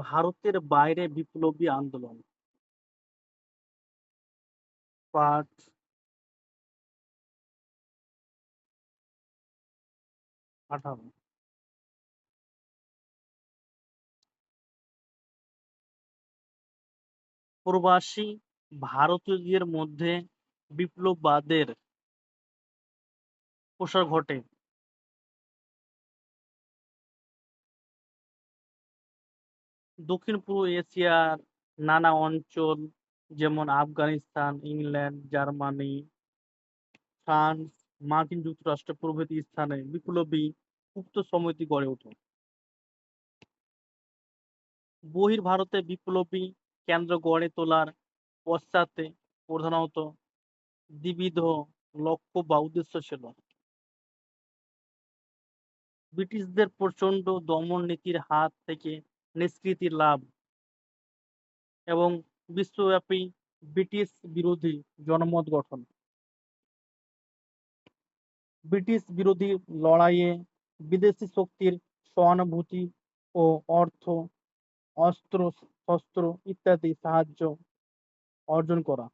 ভারতের বাইরে বিপ্লবী আন্দোলন। পাঠ ১৮। প্রবাসী ভারতীয়দের মধ্যে বিপ্লববাদের প্রসার ঘটে। দক্ষিণ-পূর্ব এশিয়ার নানা অঞ্চল যেমন আফগানিস্তান, ইংল্যান্ড, জার্মানি, ফ্রান্স, মার্কিন যুক্তরাষ্ট্র প্রভৃতি স্থানে বিপ্লবী উক্ত সমিতি গড়ে ওঠে। বহির্ভারতে বিপ্লবী কেন্দ্র গড়ে তোলার পশ্চাতে প্রধানত দ্বিবিধ লক্ষ্য বা উদ্দেশ্য ছিল। ব্রিটিশদের প্রচণ্ড দমন নীতির হাত থেকে নিষ্কৃতি লাভ এবং বিশ্বব্যাপী ব্রিটিশ বিরোধী জনমত গঠন। ব্রিটিশ বিরোধী লড়াইয়ে বিদেশি শক্তির সহানুভূতি ও অর্থ, অস্ত্র, শস্ত্র ইত্যাদি সাহায্য অর্জন করা।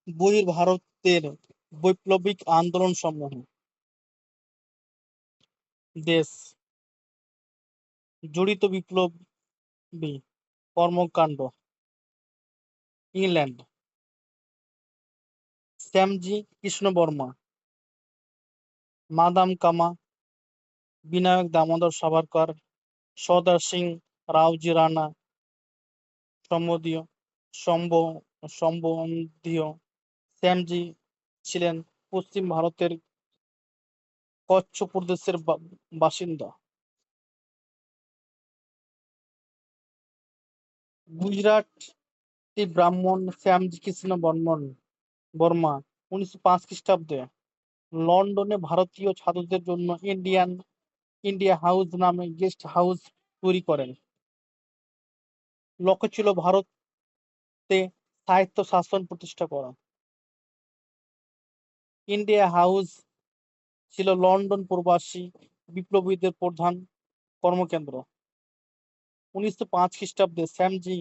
বহির্ভারতের বৈপ্লবিক আন্দোলনসমূহ। দেশ জড়িত বিপ্লবী কর্মকাণ্ড। ইংল্যান্ড শ্যামজি কৃষ্ণ বর্মা, মাদাম কামা, বিনায়ক দামোদর সাভারকর, সর্দার সিং, রাওজি রানা সম্বন্ধীয় শ্যামজি ছিলেন পশ্চিম ভারতের কচ্ছ প্রদেশের বাসিন্দা। গুজরাটি ব্রাহ্মণ শ্যামজি কৃষ্ণ বর্মা 1905 খ্রিস্টাব্দে লন্ডনে ভারতীয় ছাত্রদের জন্য ইন্ডিয়া হাউস নামে গেস্ট হাউস তৈরি করেন। লক্ষ্য ছিল ভারতে সাহিত্য শাসন প্রতিষ্ঠা করা। ইন্ডিয়া হাউস ছিল লন্ডন প্রবাসী বিপ্লবীদের প্রধান কর্মকেন্দ্র। 1905 খ্রিস্টাব্দে শ্যামজি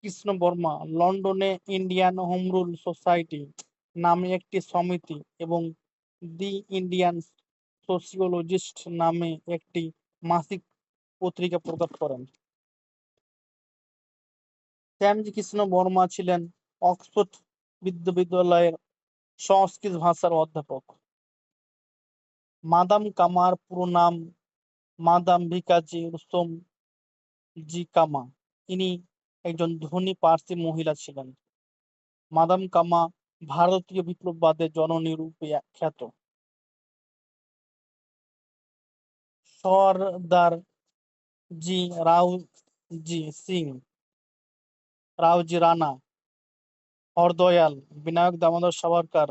কৃষ্ণ বর্মা লন্ডনে ইন্ডিয়ান হোম রুল সোসাইটি নামে একটি সমিতি এবং দি ইন্ডিয়ান সোশিওলজিস্ট নামে একটি মাসিক পত্রিকা প্রকাশ করেন। শ্যামজি কৃষ্ণ বর্মা ছিলেন অক্সফোর্ড বিশ্ববিদ্যালয়ের সংস্কৃত ভাষার অধ্যাপক। মাদাম কামার পুরো নাম মাদাম ভিকাজি রুস্তম জি কামা। ইনি একজন ধনী পার্সি মহিলা ছিলেন। মাদাম কামা ভারতীয় বিপ্লববাদের জননী রূপে খ্যাত। সরদার জি রাওজি সিং, রাওজি রানা, হরদয়াল, বিনায়ক দামোদর সাভারকর,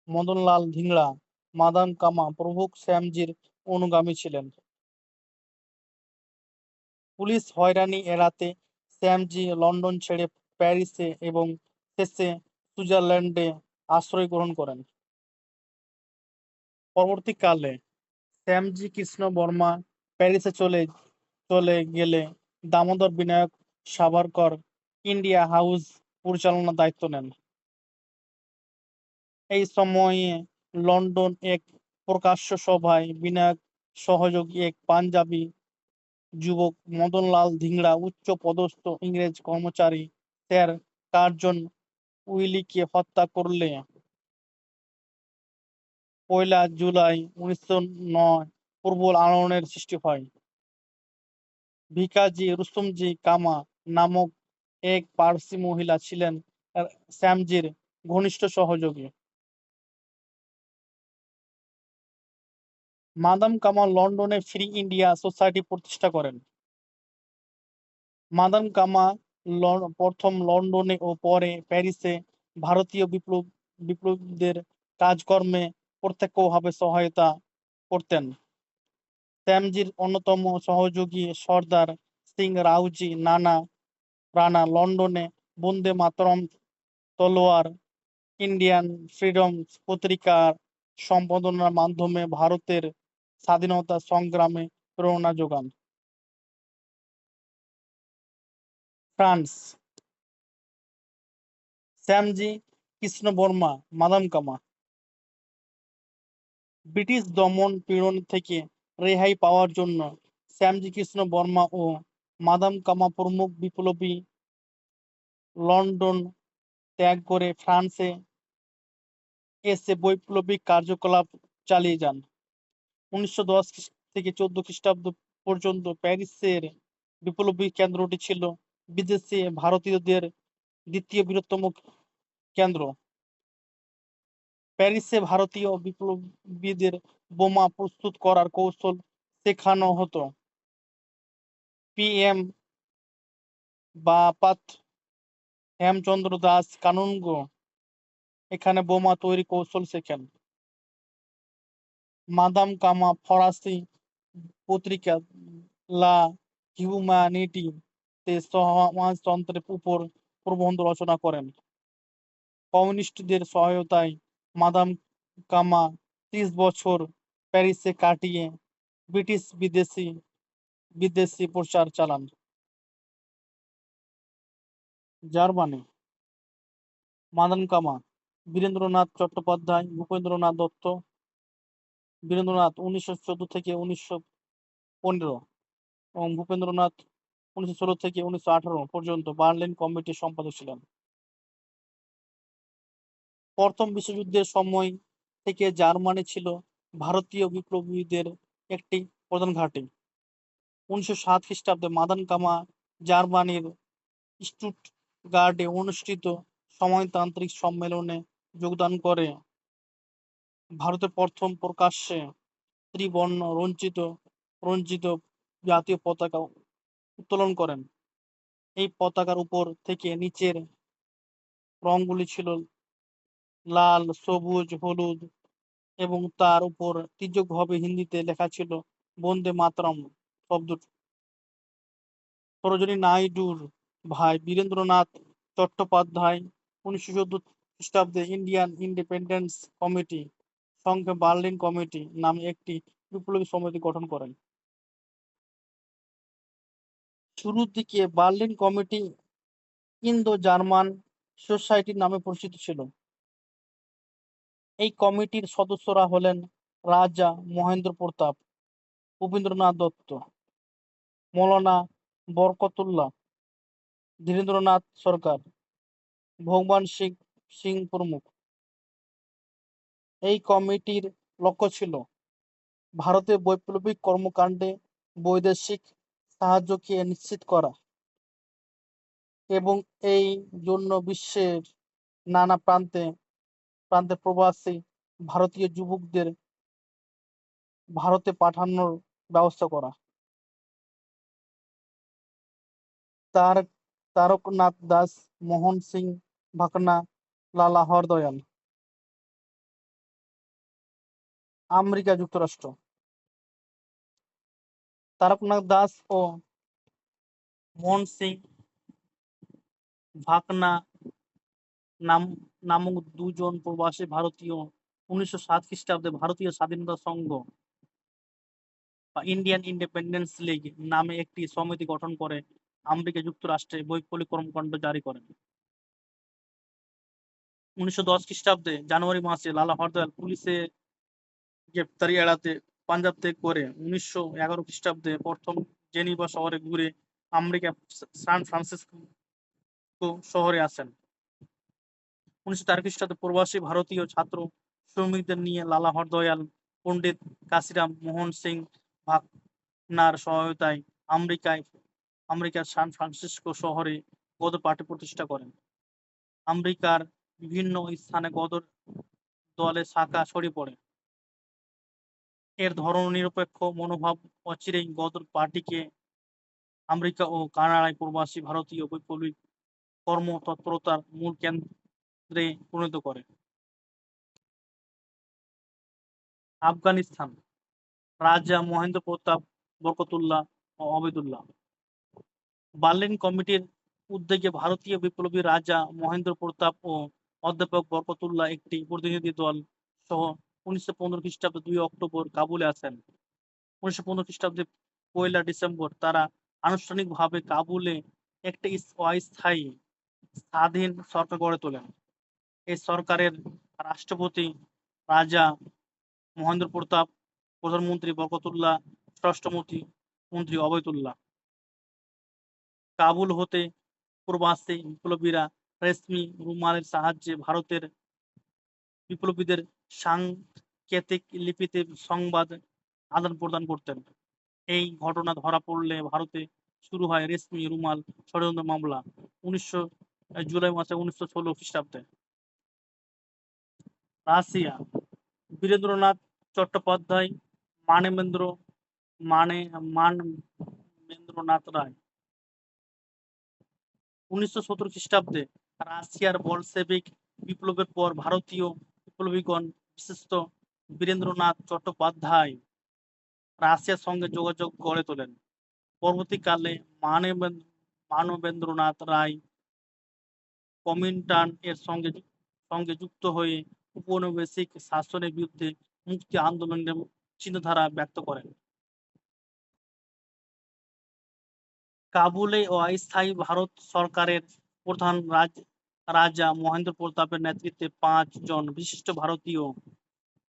মদনলাল ধিংড়া, মাদাম কামা প্রমুখ শ্যামজির অনুগামী ছিলেন। পুলিশ হয়রানি এড়াতে শ্যামজি লন্ডন ছেড়ে প্যারিসে এবং শেষে সুইজারল্যান্ডে আশ্রয় গ্রহণ করেন। পরবর্তীকালে শ্যামজি কৃষ্ণ বর্মা প্যারিসে চলে গেলে দামোদর বিনায়ক সাভারকর ইন্ডিয়া হাউস পরিচালনার দায়িত্ব নেন। এই সময়ে লন্ডন এক প্রকাশ্য সভায় বিনায়ক সহযোগী এক পাঞ্জাবি যুবক মদনলাল ধিংড়া উচ্চ পদস্থ ইংরেজ কর্মচারী স্যার কার্জন উইলিকে হত্যা করলে 1 জুলাই 1909 প্রবল আলোড়নের সৃষ্টি হয়। ভিকাজি রুস্তমজি কামা নামক এক পার্সি মহিলা ছিলেন শ্যামজির ঘনিষ্ঠ সহযোগী। মাদাম কামা লন্ডনে ফ্রি ইন্ডিয়া সোসাইটি প্রতিষ্ঠা করেন। মাদাম কামা প্রথম লন্ডনে ও পরে প্যারিসে ভারতীয় বিপ্লবীদের কাজকর্মে প্রত্যক্ষভাবে সহায়তা করতেন। শ্যামজির অন্যতম সহযোগী সর্দার সিং রাওজি রানা লন্ডনে বন্দে মাতরম তলোয়ার, ইন্ডিয়ান ফ্রিডম পত্রিকার সম্পাদনার মাধ্যমে ভারতের স্বাধীনতা সংগ্রামে প্রেরণা যোগান। ফ্রান্স, শ্যামজি কৃষ্ণ বর্মা, মাদাম কামা। ব্রিটিশ দমন পীড়ন থেকে রেহাই পাওয়ার জন্য শ্যামজি কৃষ্ণ বর্মা ও মাদাম কামা প্রমুখ বিপ্লবী লন্ডন ত্যাগ করে ফ্রান্সে এসে বৈপ্লবিক কার্যকলাপ চালিয়ে যান। 1910 থেকে 14 খ্রিস্টাব্দ পর্যন্ত প্যারিসের বিপ্লবী কেন্দ্রটি ছিল বিদেশে ভারতীয়দের দ্বিতীয় বৃহত্তম কেন্দ্র। প্যারিসে ভারতীয় বিপ্লবীদের বোমা প্রস্তুত করার কৌশল শেখানো হতো। PM বাপাত হেমচন্দ্র দাস কানুনগো এখানে বোমা তৈরি কৌশল শেখেন। মাদাম কামা ফরাসি পত্রিকা লা হিউম্যানিটি তে সমাজতন্ত্রের উপর প্রবন্ধ রচনা করেন। কমিউনিস্টদের সহায়তায় মাদাম কামা 30 বছর প্যারিসে কাটিয়ে ব্রিটিশ বিদেশি প্রচার চালান। জার্মানি, মাদাম কামা বীরেন্দ্রনাথ চট্টোপাধ্যায়, ভূপেন্দ্রনাথ দত্ত। বীরেন্দ্রনাথ 1914 থেকে 1915 এবং ভূপেন্দ্রনাথ 1916 থেকে 1918 পর্যন্ত বার্লিন কমিটির সম্পাদক ছিলেন। প্রথম বিশ্বযুদ্ধের সময় থেকে জার্মানি ছিল ভারতীয় বিপ্লবীদের একটি প্রধান ঘাঁটি। 1907 খ্রিস্টাব্দে মাদাম কামা জার্মানির স্টুটগার্টে অনুষ্ঠিত সমাজতান্ত্রিক সম্মেলনে যোগদান করে ভারতে প্রথম প্রকাশ্যে ত্রিবর্ণ রঞ্জিত জাতীয় পতাকা উত্তোলন করেন। এই পতাকার উপর থেকে নিচের রঙগুলি ছিল লাল, সবুজ, হলুদ এবং তার উপর তীর্যকভাবে হিন্দিতে লেখা ছিল বন্দে মাতরম শব্দটি। সরোজিনী নাইডুর ভাই বীরেন্দ্রনাথ চট্টোপাধ্যায় 1914 খ্রিস্টাব্দে ইন্ডিয়ান ইন্ডিপেন্ডেন্স কমিটি, সংক্ষেপে বার্লিন কমিটি নামে একটি বিপ্লবী সমিতি গঠন করেন। শুরুর দিকে Berlin committee Indo German society নামে পরিচিত ছিল। এই কমিটির সদস্যরা হলেন রাজা মহেন্দ্র প্রতাপ, উপেন্দ্রনাথ দত্ত, মৌলানা বরকতুল্লাহ, ধীরেন্দ্রনাথ সরকার, ভগবান সিং প্রমুখ। এই কমিটির লক্ষ্য ছিল ভারতে বৈপ্লবিক কর্মকাণ্ডে বৈদেশিক সাহায্যকে নিশ্চিত করা এবং এই জন্য বিশ্বের নানা প্রান্তে প্রবাসী ভারতীয় যুবকদের ভারতে পাঠানোর ব্যবস্থা করা। তারকনাথ দাস, মোহন সিং ভাকনা, লালা হরদয়াল। আমেরিকা যুক্তরাষ্ট্র, তারকনাথ দাস ও মোহন সিং ভাকনা নামক দুজন প্রবাসী ভারতীয় 1907 খ্রিস্টাব্দে ভারতীয় স্বাধীনতা সংঘ বা ইন্ডিয়ান ইন্ডিপেন্ডেন্স লীগ নামে একটি সমিতি গঠন করে আমেরিকা যুক্তরাষ্ট্রে বৈপ্লবিক কর্মকাণ্ড জারি করেন। 1910 খ্রিস্টাব্দে জানুয়ারি মাসে লালা হরদয়াল পুলিশের গ্রেপ্তারি এড়াতে পাঞ্জাব ত্যাগ করে 1911 খ্রিস্টাব্দে প্রথম জেনিভা শহরে ঘুরে আমেরিকা সান ফ্রান্সিসকো শহরে আসেন। 1904 খ্রিস্টাব্দে প্রবাসী ভারতীয় ছাত্র শ্রমিকদের নিয়ে লালা হরদয়াল পণ্ডিত কাশিরাম মোহন সিং ভাকনার সহায়তায় আমেরিকার সান ফ্রান্সিসকো শহরে গদর পার্টি প্রতিষ্ঠা করেন। আমেরিকার বিভিন্ন স্থানে গদর দলে শাখা ছড়িয়ে পড়ে। এর ধর্মনিরপেক্ষ মনোভাব অচিরেই গদর পার্টিকে আমেরিকা ও কানাডায় প্রবাসী ভারতীয় বৈপ্লবিক কর্মতৎপরতার মূল কেন্দ্রে পরিণত করে। আফগানিস্তান, রাজা মহেন্দ্র প্রতাপ, বরকতুল্লাহ ও আবেদুল্লাহ। বার্লিন কমিটির উদ্যোগে ভারতীয় বিপ্লবী রাজা মহেন্দ্র প্রতাপ ও অধ্যাপক বরকতুল্লাহ একটি প্রতিনিধি দল সহ 1915 খ্রিস্টাব্দে 2 অক্টোবর কাবুলে আসেন। 1915 খ্রিস্টাব্দে 1 ডিসেম্বর তারা আনুষ্ঠানিকভাবে কাবুলে একটি অস্থায়ী স্বাধীন সরকার গড়ে তোলেন। এই সরকারের রাষ্ট্রপতি রাজা মহেন্দ্র প্রতাপ, প্রধানমন্ত্রী বরকতুল্লাহ, স্বরাষ্ট্রমন্ত্রী মন্ত্রী অবৈতুল্লাহ। কাবুল হতে প্রবাসী বিপ্লবীরা রেশমি রুমালের সাহায্যে ভারতের বিপ্লবীদের সাংকেতিক লিপিতে সংবাদ আদান প্রদান করতেন। এই ঘটনা ধরা পড়লে ভারতে শুরু হয় রেশমি রুমাল ষড়যন্ত্র মামলা 19 জুলাই মাসে 1916 খ্রিস্টাব্দে। রাশিয়া বীরেন্দ্রনাথ চট্টোপাধ্যায়, মানবেন্দ্রনাথ রায়। 1917 খ্রিস্টাব্দে রাশিয়ার বলশেভিক বিপ্লবের পর ভারতীয় বিপ্লবীগণ বিশেষত বীরেন্দ্রনাথ চট্টোপাধ্যায় রাশিয়ার সঙ্গে যোগাযোগ গড়ে তোলেন। পরবর্তীকালে মানবেন্দ্রনাথ রায় কমিন্টার্ন এর সঙ্গে যুক্ত হয়ে উপনিবেশিক শাসনের বিরুদ্ধে মুক্তি আন্দোলনের চিন্তাধারা ব্যক্ত করেন। কাবুলে অস্থায়ী ভারত সরকারের প্রধান রাজা মহেন্দ্র প্রতাপের নেতৃত্বে 5 জন বিশিষ্ট ভারতীয়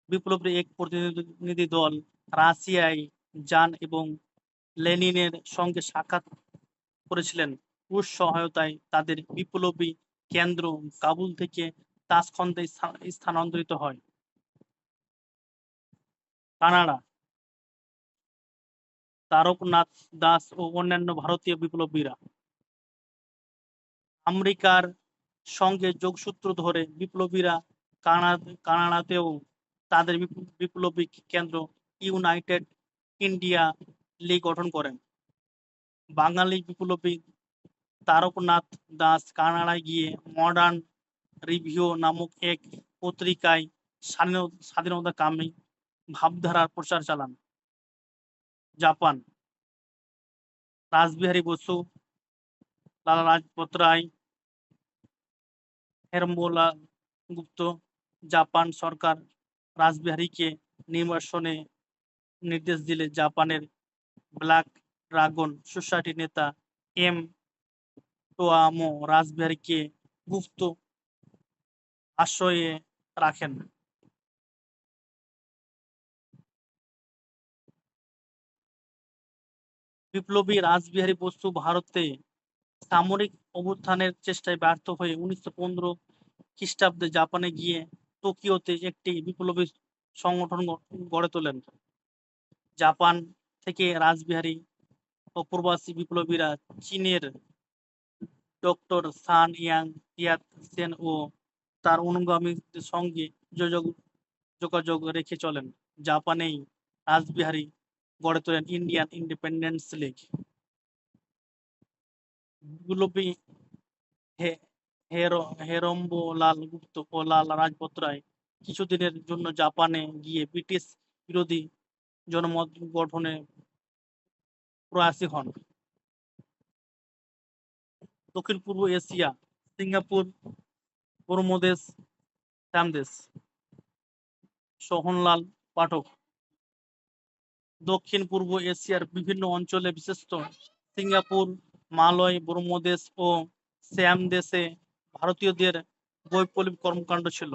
বিপ্লবীর এক প্রতিনিধি দল রাশিয়ায় যান এবং লেনিনের সঙ্গে সাক্ষাৎ করেছিলেন। রুশ সহায়তায় তাদের বিপ্লবী কেন্দ্র কাবুল থেকে তাশখন্দে স্থানান্তরিত হয়। কানাডা তারকনাথ দাস ও অন্যান্য ভারতীয় বিপ্লবীরা আমেরিকার সঙ্গে যোগসূত্র ধরে বিপ্লবীরা কানাডাতেও তাদের বিপ্লবী কেন্দ্র ইউনাইটেড ইন্ডিয়া লীগ গঠন করেন। বাঙালি বিপ্লবী তারকনাথ দাস কানাডায় গিয়ে মডার্ন রিভিউ নামক এক পত্রিকায় স্বাধীনতাকামী ভাবধারার প্রচার চালান। জাপান রাসবিহারী বসু, লালা লাজপত রায়, হেরমোলা গুপ্ত। জাপান সরকার রাসবিহারীকে নির্বাসনে নির্দেশ দিলে জাপানের ব্ল্যাক ড্রাগন সোসাইটির নেতা এম টোয়ামো রাসবিহারীকে গুপ্ত আশ্রয়ে রাখেন। বিপ্লবী রাসবিহারী বসু ভারতে সামরিক অভ্যুত্থানের চেষ্টায় ব্যর্থ হয়ে 1915 খ্রিস্টাব্দে জাপানে গিয়ে টোকিওতে একটি বিপ্লবী সংগঠন গড়ে তোলেন। জাপান থেকে রাসবিহারী ও প্রবাসী বিপ্লবীরা চীনের ডক্টর সান ইয়াত সেন ও তার অনুগামীদের সঙ্গে যোগাযোগ রেখে চলেন। জাপানেই রাসবিহারী গড়ে তোলেন ইন্ডিয়ান ইন্ডিপেন্ডেন্স লীগ। বিপ্লবী হেরম্বলাল গুপ্ত ও লালা লাজপত রায় কিছুদিনের জন্য জাপানে গিয়ে ব্রিটিশ বিরোধী জনমত গঠনে প্রয়াসী হন। দক্ষিণ পূর্ব এশিয়া সিঙ্গাপুর, ব্রহ্মদেশ, শ্যামদেশ। সোহনলাল পাঠক। দক্ষিণ পূর্ব এশিয়ার বিভিন্ন অঞ্চলে বিশেষত সিঙ্গাপুর, মালয়, ব্রহ্মদেশ ও শ্যামদেশে ভারতীয়দের বৈপ্লবিক কর্মকাণ্ড ছিল।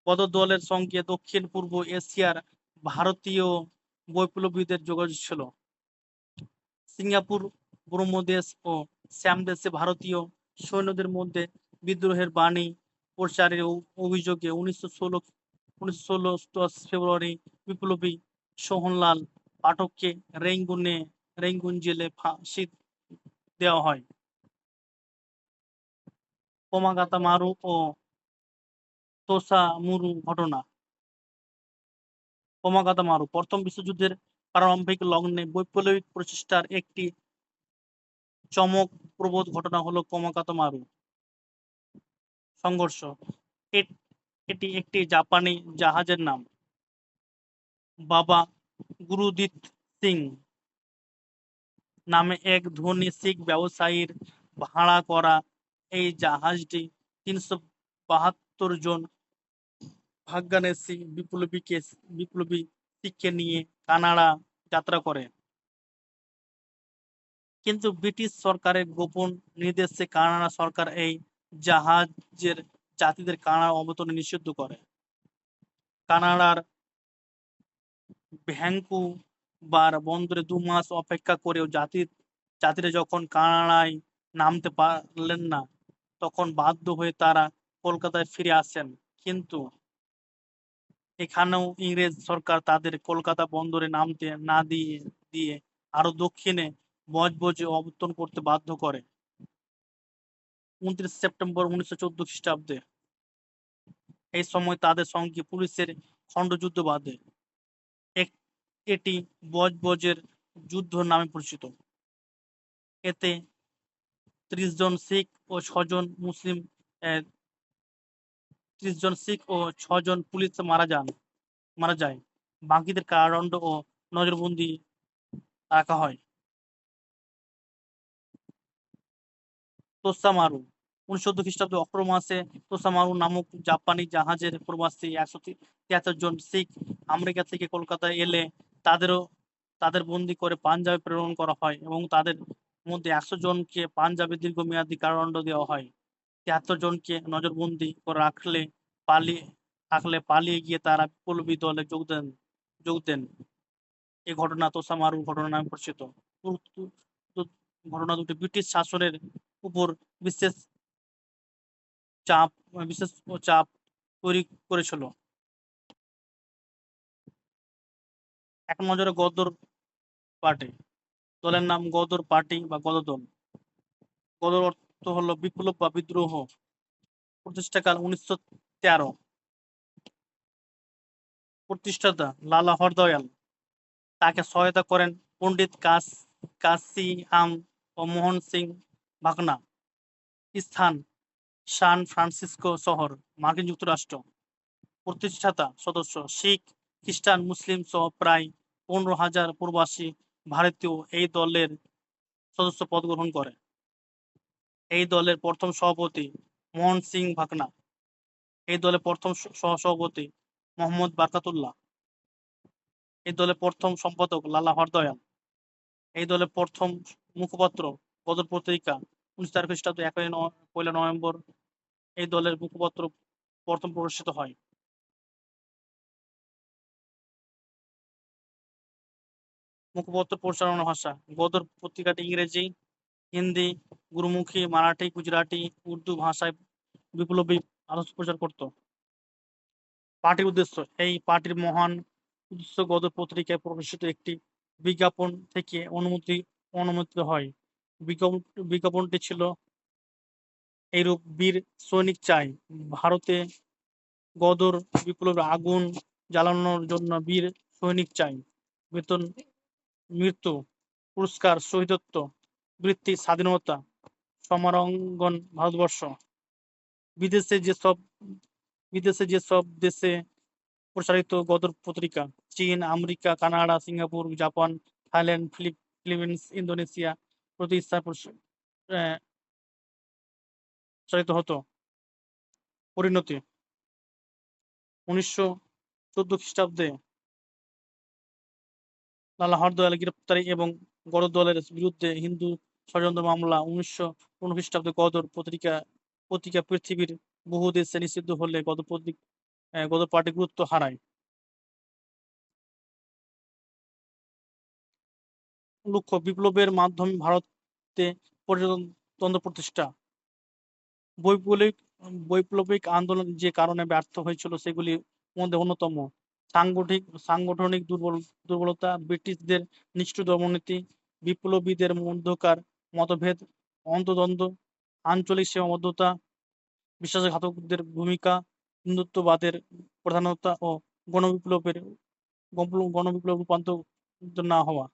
পদদলের সঙ্গে দক্ষিণ পূর্ব এশিয়ার ভারতীয় বৈপ্লবীদের যোগাযোগ ছিল। সিঙ্গাপুর, ব্রহ্মদেশ ও শ্যামদেশে ভারতীয় সৈন্যদের মধ্যে বিদ্রোহের বাণী প্রচারের অভিযোগে 1916 ফেব্রুয়ারি বিপ্লবী সোহনলাল পাঠককে রেঙ্গুন জেলে ফাঁসি দেওয়া হয়। কোমাগাতামারু ও তোসামুরু ঘটনা। কোমাগাতামারু প্রথম বিশ্বযুদ্ধের প্রারম্ভিক লগ্নে বৈপ্লবিক প্রচেষ্টার একটি চমকপ্রদ ঘটনা হলো কোমাগাতামারু সংঘর্ষ। এটি একটি জাপানি জাহাজের নাম। বাবা গুরুদিত সিং নামে এক ধনী শিখ ব্যবসায়ীর ভাড়া করা এই জাহাজটি 372 জন ভাগ্যান্বেষী বিপ্লবী ব্যক্তিকে নিয়ে কানাডা যাত্রা করে, কিন্তু ব্রিটিশ সরকারের গোপন নির্দেশে কানাডা সরকার এই জাহাজের যাত্রীদের কানাডা অবতরণে নিষিদ্ধ করে। কানাডার ভ্যাঙ্কুভার বন্দরে 2 মাস অপেক্ষা করেও যাত্রীরা যখন কানাডায় নামতে পারলেন না, তখন বাধ্য হয়ে তারা কলকাতায় ফিরে আসেন। কিন্তু এখানেও ইংরেজ সরকার তাদের কলকাতা বন্দরে নামতে না দিয়ে আরো দক্ষিণে বজবজে অবতরণ করতে বাধ্য করে 29 সেপ্টেম্বর 1914 খ্রিস্টাব্দে। এই সময় তাদের সঙ্গে পুলিশের খণ্ডযুদ্ধ বাধে। এটি বজবজের যুদ্ধ নামে পরিচিত। এতে 30 জন শিখ ও 6 জন মুসলিম 30 জন শিখ ও 6 জন পুলিশ মারা যায়। বাকিদের কারাদণ্ড ও নজরবন্দি রাখা হয়। তোসা মারু 1914 খ্রিস্টাব্দে অক্টোবর মাসে তোসা মারু নামক জাপানি জাহাজের প্রবাসী 173 জন শিখ আমেরিকা থেকে কলকাতায় এলে তাদের বন্দী করে পাঞ্জাবে প্রেরণ করা হয় এবং তাদের মধ্যে 100 জনকে পাঞ্জাবে দীর্ঘমেয়াদী কারাদণ্ড দেওয়া হয়। 73 জনকে নজরবন্দি করে পালিয়ে গিয়ে তারা বিপ্লবী দলে যোগ দেন। এই ঘটনা তোসা মারু ঘটনা নামে পরিচিত। ঘটনা দুটি ব্রিটিশ শাসনের উপর বিশেষ চাপ তৈরি করেছিল। এক নজরে গদর পার্টি দলের নাম গদর পার্টি বা গদর দল। গদর অর্থ হলো বিপ্লব বা বিদ্রোহ। প্রতিষ্ঠাকাল 1913। প্রতিষ্ঠাতা লালা হরদয়াল। তাকে সহায়তা করেন পণ্ডিত কাশি আম ও মোহন সিং ভাকনা। স্থান সান ফ্রান্সিসকো শহর, মার্কিন যুক্তরাষ্ট্র। প্রতিষ্ঠাতা সদস্য শিখ, খ্রিস্টান, মুসলিম সহ প্রায় 15,000 প্রবাসী ভারতীয় এই দলের সদস্য পদ গ্রহণ করে। এই দলের প্রথম সভাপতি মোহন সিং ভাকনা। এই দলের প্রথম সহ-সভাপতি মোহাম্মদ বারকাতুল্লাহ। এই দলের প্রথম সম্পাদক লালা হরদয়াল। এই দলের প্রথম মুখপাত্র গদর পত্রিকা 1913 খ্রিস্টাব্দে 1 নভেম্বর এই দলের মুখপত্র প্রথম প্রকাশিত হয়। মুখপত্র পরিচালনা ভাষা গদর পত্রিকাটি ইংরেজি, হিন্দি, গুরুমুখী, মারাঠি, গুজরাটি, উর্দু ভাষায় বিপ্লবী আদর্শ প্রচার করত। পার্টির উদ্দেশ্য এই পার্টির মহান উদ্দেশ্য গদর পত্রিকায় প্রকাশিত একটি বিজ্ঞাপন থেকে অনুমোদিত হয়। বিজ্ঞাপনটি ছিল এইরূপ: বীর সৈনিক চাই ভারতে, গদর বিপ্লবের আগুন জ্বালানোর জন্য বীর সৈনিক চাই। বেতন, মৃত্যু, পুরস্কার, শহীদত্ব, বৃত্তি, স্বাধীনতা, সমরাঙ্গন ভারতবর্ষ। বিদেশে যেসব দেশে প্রচারিত গদর পত্রিকা চীন, America, Canada, Singapore, Japan, Thailand, Philippines, Indonesia প্রতি স্থানে প্রচারিত হতো। পরিণতি 1914 খ্রিস্টাব্দে লালা হরদয়াল গ্রেপ্তারি এবং গদর দলের বিরুদ্ধে হিন্দু ষড়যন্ত্র মামলা। 1915 খ্রিস্টাব্দে গদর পত্রিকা পৃথিবীর বহু দেশে নিষিদ্ধ হলে গদর পার্টি গুরুত্ব হারায়। লক্ষ্য বিপ্লবের মাধ্যমে ভারতে প্রজাতন্ত্র প্রতিষ্ঠা। বৈপ্লবিক আন্দোলন যে কারণে ব্যর্থ হয়েছিল সেগুলির মধ্যে অন্যতম সাংগঠনিক দুর্বলতা, ব্রিটিশদের নিষ্ঠুর দমননীতি, বিপ্লবীদের মধ্যকার মতভেদ, অন্তর্দ্বন্দ্ব, আঞ্চলিক সীমাবদ্ধতা, বিশ্বাসঘাতকদের ভূমিকা, হিন্দুত্ববাদের প্রধানতা ও গণবিপ্লবের রূপান্তর না হওয়া।